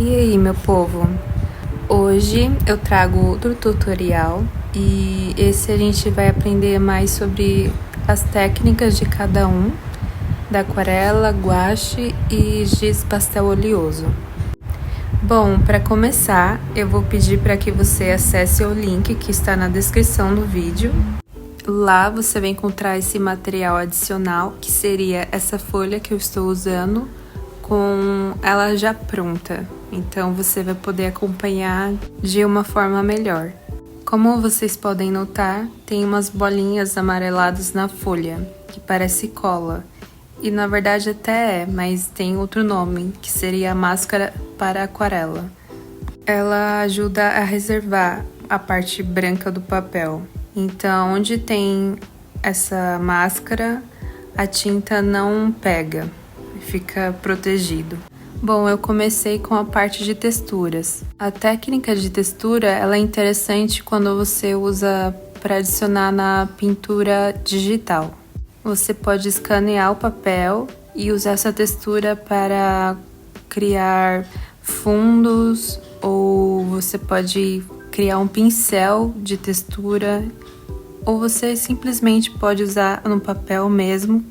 E aí, meu povo? Hoje eu trago outro tutorial e esse a gente vai aprender mais sobre as técnicas de cada um, da aquarela, guache e giz pastel oleoso. Bom, para começar, eu vou pedir para que você acesse o link que está na descrição do vídeo. Lá você vai encontrar esse material adicional, que seria essa folha que eu estou usando, com ela já pronta. Então você vai poder acompanhar de uma forma melhor. Como vocês podem notar, tem umas bolinhas amareladas na folha, que parece cola. E na verdade até é, mas tem outro nome, que seria a máscara para aquarela. Ela ajuda a reservar a parte branca do papel. Então, onde tem essa máscara, a tinta não pega, fica protegido. Bom, eu comecei com a parte de texturas. A técnica de textura, ela é interessante quando você usa para adicionar na pintura digital. Você pode escanear o papel e usar essa textura para criar fundos, ou você pode criar um pincel de textura, ou você simplesmente pode usar no papel mesmo,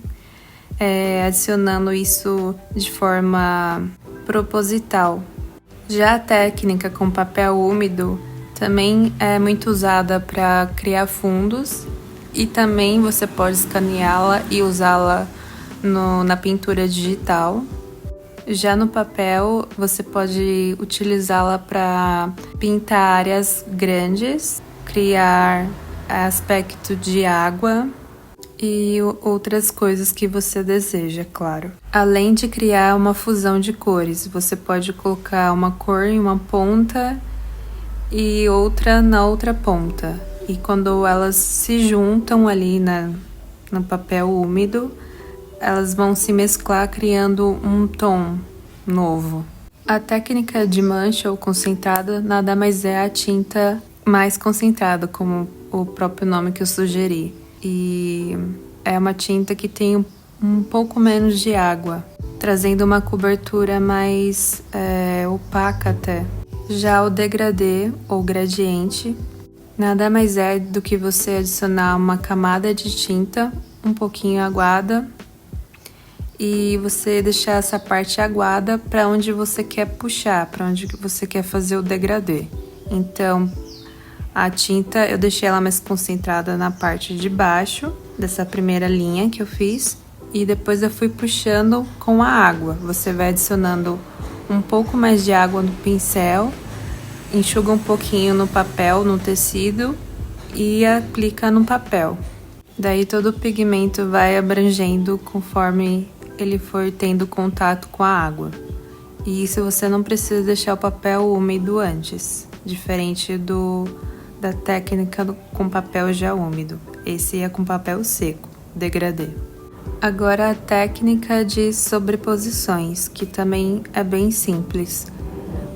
adicionando isso de forma proposital. Já a técnica com papel úmido também é muito usada para criar fundos, e também você pode escaneá-la e usá-la na pintura digital. Já no papel, você pode utilizá-la para pintar áreas grandes, criar aspecto de água e outras coisas que você deseja, claro. Além de criar uma fusão de cores, você pode colocar uma cor em uma ponta e outra na outra ponta. E quando elas se juntam ali no papel úmido, elas vão se mesclar criando um tom novo. A técnica de mancha ou concentrada nada mais é a tinta mais concentrada, como o próprio nome que eu sugeri. E é uma tinta que tem um pouco menos de água, trazendo uma cobertura mais opaca até. Já o degradê ou gradiente nada mais é do que você adicionar uma camada de tinta um pouquinho aguada e você deixar essa parte aguada para onde você quer puxar, para onde você quer fazer o degradê. Então, a tinta eu deixei ela mais concentrada na parte de baixo dessa primeira linha que eu fiz, e depois eu fui puxando com a água. Você vai adicionando um pouco mais de água no pincel, enxuga um pouquinho no papel, no tecido, e aplica no papel. Daí todo o pigmento vai abrangendo conforme ele for tendo contato com a água. E isso você não precisa deixar o papel úmido antes, diferente da técnica com papel já úmido. Esse é com papel seco, degradê. Agora a técnica de sobreposições, que também é bem simples.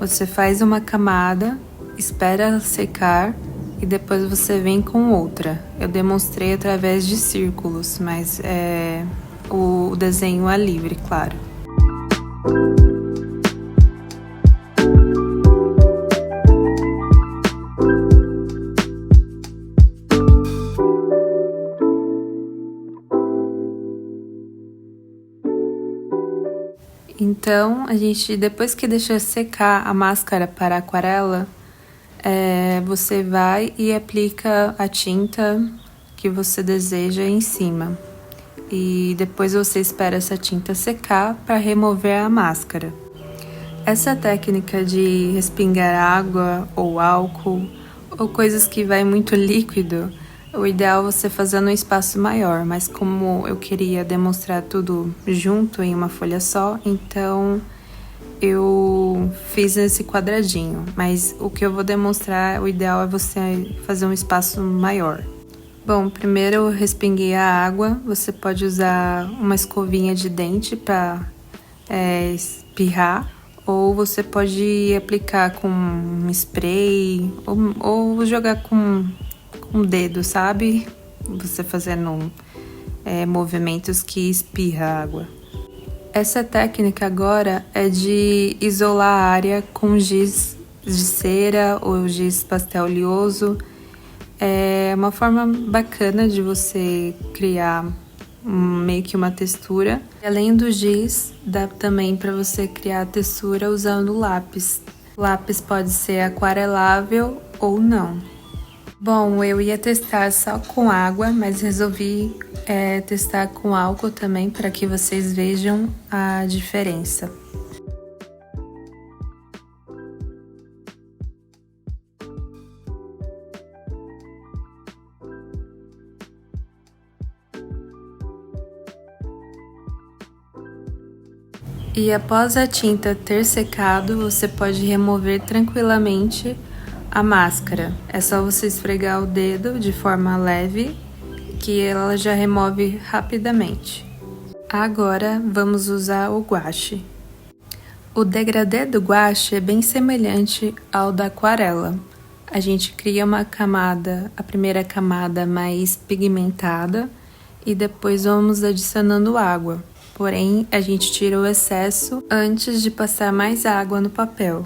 Você faz uma camada, espera secar e depois você vem com outra. Eu demonstrei através de círculos, mas o desenho é livre, claro. Então, a gente, depois que deixa secar a máscara para aquarela, você vai e aplica a tinta que você deseja em cima. E depois você espera essa tinta secar para remover a máscara. Essa técnica de respingar água ou álcool, ou coisas que vai muito líquido, o ideal é você fazer num espaço maior, mas como eu queria demonstrar tudo junto em uma folha só, então eu fiz esse quadradinho. Mas o que eu vou demonstrar, o ideal é você fazer um espaço maior. Bom, primeiro eu respinguei a água. Você pode usar uma escovinha de dente para espirrar, ou você pode aplicar com um spray, ou jogar com o dedo, sabe? Você fazendo movimentos que espirra água. Essa técnica agora é de isolar a área com giz de cera ou giz pastel oleoso. É uma forma bacana de você criar meio que uma textura. Além do giz, dá também para você criar a textura usando lápis. O lápis pode ser aquarelável ou não. Bom, eu ia testar só com água, mas resolvi testar com álcool também para que vocês vejam a diferença. E após a tinta ter secado, você pode remover tranquilamente a máscara. É só você esfregar o dedo de forma leve, que ela já remove rapidamente. Agora vamos usar o guache. O degradê do guache é bem semelhante ao da aquarela. A gente cria uma camada, a primeira camada mais pigmentada, e depois vamos adicionando água. Porém, a gente tira o excesso antes de passar mais água no papel.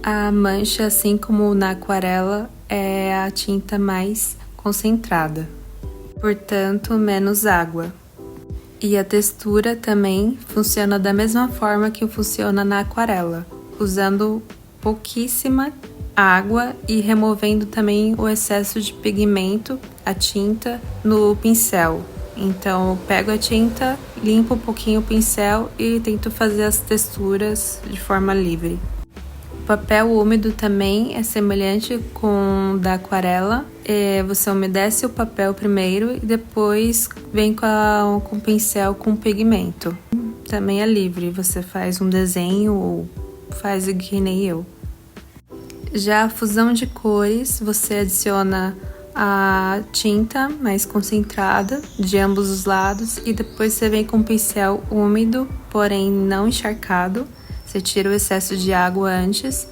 A mancha, assim como na aquarela, é a tinta mais concentrada, portanto, menos água. E a textura também funciona da mesma forma que funciona na aquarela, usando pouquíssima água e removendo também o excesso de pigmento, a tinta, no pincel. Então, eu pego a tinta, limpo um pouquinho o pincel e tento fazer as texturas de forma livre. O papel úmido também é semelhante com o da aquarela. Você umedece o papel primeiro e depois vem com o pincel com pigmento. Também é livre, você faz um desenho ou faz que nem eu. Já a fusão de cores, você adiciona a tinta mais concentrada de ambos os lados e depois você vem com o pincel úmido, porém não encharcado. Você tira o excesso de água antes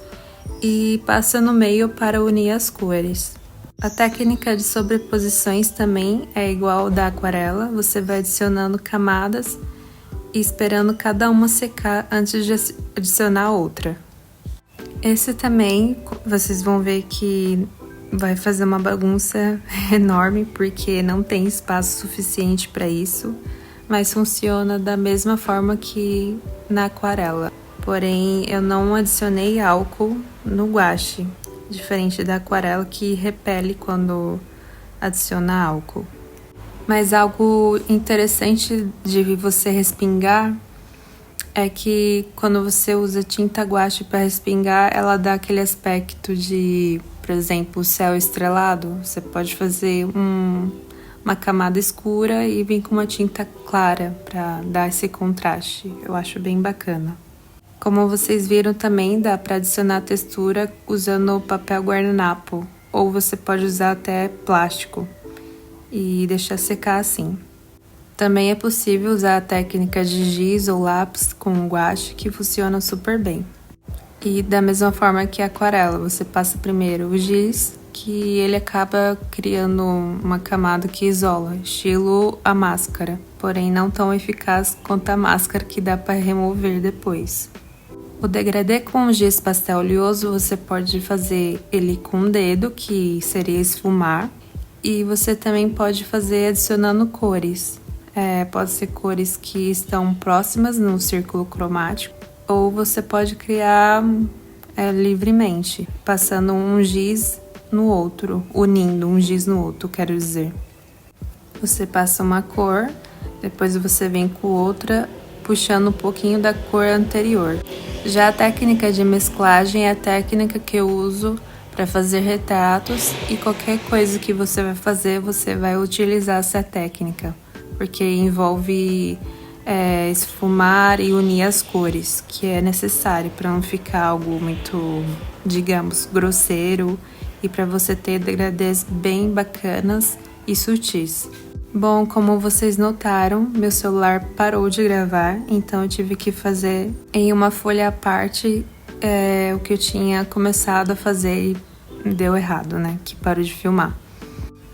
e passa no meio para unir as cores. A técnica de sobreposições também é igual ao da aquarela. Você vai adicionando camadas e esperando cada uma secar antes de adicionar outra. Esse também, vocês vão ver que vai fazer uma bagunça enorme porque não tem espaço suficiente para isso, mas funciona da mesma forma que na aquarela. Porém, eu não adicionei álcool no guache, diferente da aquarela que repele quando adiciona álcool. Mas algo interessante de você respingar é que quando você usa tinta guache para respingar, ela dá aquele aspecto de, por exemplo, céu estrelado. Você pode fazer uma camada escura e vir com uma tinta clara para dar esse contraste. Eu acho bem bacana. Como vocês viram também, dá para adicionar textura usando o papel guardanapo, ou você pode usar até plástico e deixar secar assim. Também é possível usar a técnica de giz ou lápis com guache, que funciona super bem. E da mesma forma que a aquarela, você passa primeiro o giz, que ele acaba criando uma camada que isola, estilo a máscara, porém não tão eficaz quanto a máscara que dá para remover depois. O degradê com giz pastel oleoso, você pode fazer ele com o dedo, que seria esfumar, e você também pode fazer adicionando cores. Pode ser cores que estão próximas no círculo cromático, ou você pode criar livremente, passando um giz no outro, unindo um giz no outro, quero dizer. Você passa uma cor, depois você vem com outra, puxando um pouquinho da cor anterior. Já a técnica de mesclagem é a técnica que eu uso para fazer retratos, e qualquer coisa que você vai fazer, você vai utilizar essa técnica, porque envolve esfumar e unir as cores, que é necessário para não ficar algo muito, digamos, grosseiro, e para você ter degradês bem bacanas e sutis. Bom, como vocês notaram, meu celular parou de gravar, então eu tive que fazer em uma folha à parte o que eu tinha começado a fazer e deu errado, né? Que parou de filmar.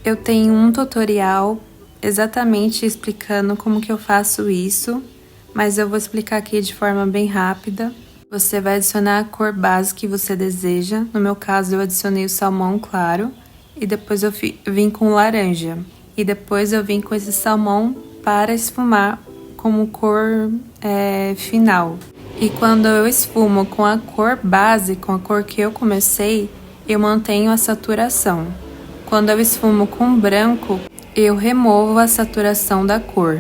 Eu tenho um tutorial exatamente explicando como que eu faço isso, mas eu vou explicar aqui de forma bem rápida. Você vai adicionar a cor base que você deseja. No meu caso, eu adicionei o salmão claro e depois eu vim com laranja. E depois eu vim com esse salmão para esfumar como cor final. E quando eu esfumo com a cor base, com a cor que eu comecei, eu mantenho a saturação. Quando eu esfumo com branco, eu removo a saturação da cor.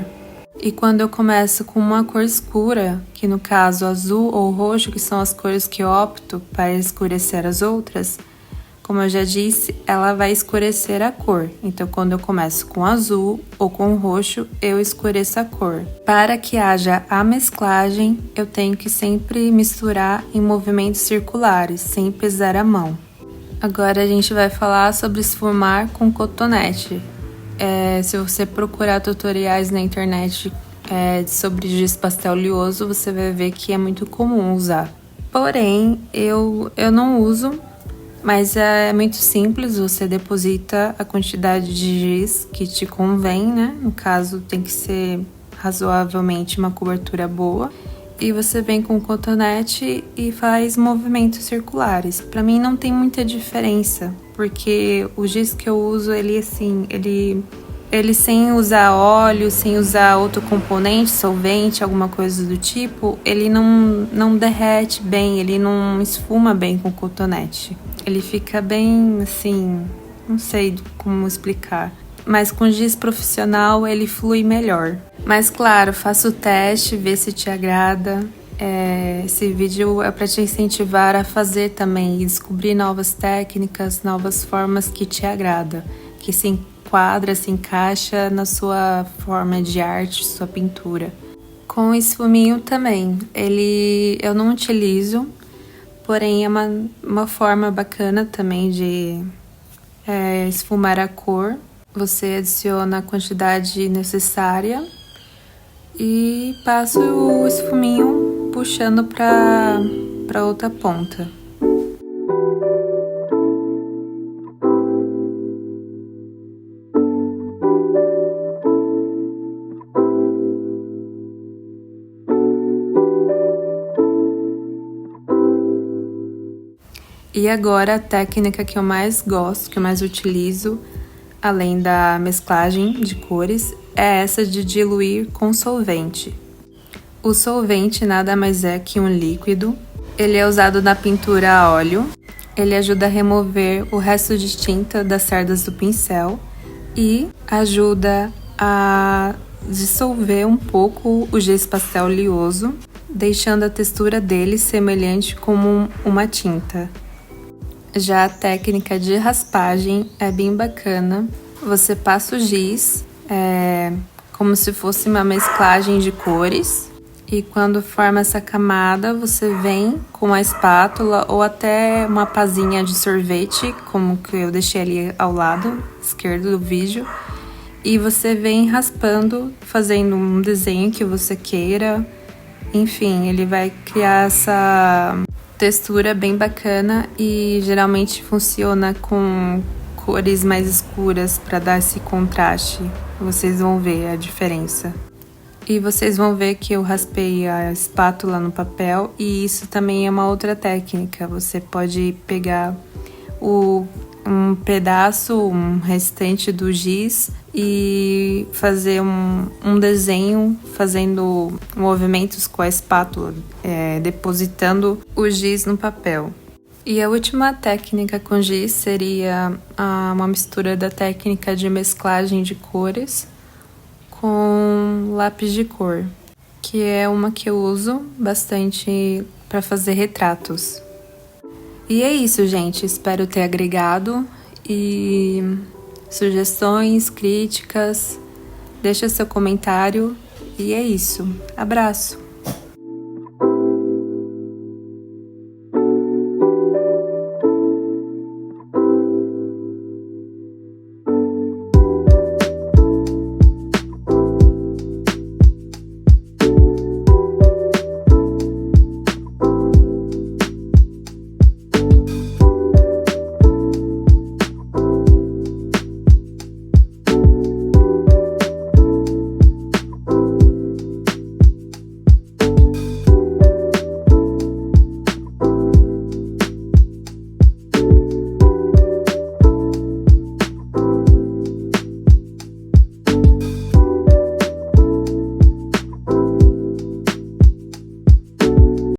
E quando eu começo com uma cor escura, que no caso azul ou roxo, que são as cores que eu opto para escurecer as outras, como eu já disse, ela vai escurecer a cor. Então, quando eu começo com azul ou com roxo, eu escureço a cor. Para que haja a mesclagem, eu tenho que sempre misturar em movimentos circulares, sem pesar a mão. Agora a gente vai falar sobre esfumar com cotonete. Se você procurar tutoriais na internet sobre giz pastel oleoso, você vai ver que é muito comum usar. Porém, eu não uso, mas é muito simples. Você deposita a quantidade de giz que te convém, né? No caso, tem que ser razoavelmente uma cobertura boa. E você vem com o cotonete e faz movimentos circulares. Para mim não tem muita diferença, porque o giz que eu uso, ele sem usar óleo, sem usar outro componente, solvente, alguma coisa do tipo, ele não derrete bem, ele não esfuma bem com o cotonete. Ele fica bem assim, não sei como explicar. Mas com giz profissional ele flui melhor. Mas claro, faça o teste, vê se te agrada. Esse vídeo é para te incentivar a fazer também e descobrir novas técnicas, novas formas que te agrada, que se enquadra, se encaixa na sua forma de arte, sua pintura. Com o esfuminho também, eu não utilizo, porém é uma forma bacana também de esfumar a cor. Você adiciona a quantidade necessária e passa o esfuminho puxando para outra ponta. E agora a técnica que eu mais gosto, que eu mais utilizo, além da mesclagem de cores, é essa de diluir com solvente. O solvente nada mais é que um líquido. Ele é usado na pintura a óleo. Ele ajuda a remover o resto de tinta das cerdas do pincel e ajuda a dissolver um pouco o giz pastel oleoso, deixando a textura dele semelhante como uma tinta. Já a técnica de raspagem é bem bacana. Você passa o giz como se fosse uma mesclagem de cores. E quando forma essa camada, você vem com uma espátula ou até uma pazinha de sorvete, como que eu deixei ali ao lado esquerdo do vídeo. E você vem raspando, fazendo um desenho que você queira. Enfim, ele vai criar essa textura bem bacana e geralmente funciona com cores mais escuras para dar esse contraste. Vocês vão ver a diferença. E vocês vão ver que eu raspei a espátula no papel e isso também é uma outra técnica. Você pode pegar um pedaço, um restante do giz e fazer um desenho, fazendo movimentos com a espátula, depositando o giz no papel. E a última técnica com giz seria uma mistura da técnica de mesclagem de cores com lápis de cor, que é uma que eu uso bastante para fazer retratos. E é isso, gente. Espero ter agregado e sugestões, críticas, deixa seu comentário e é isso. Abraço!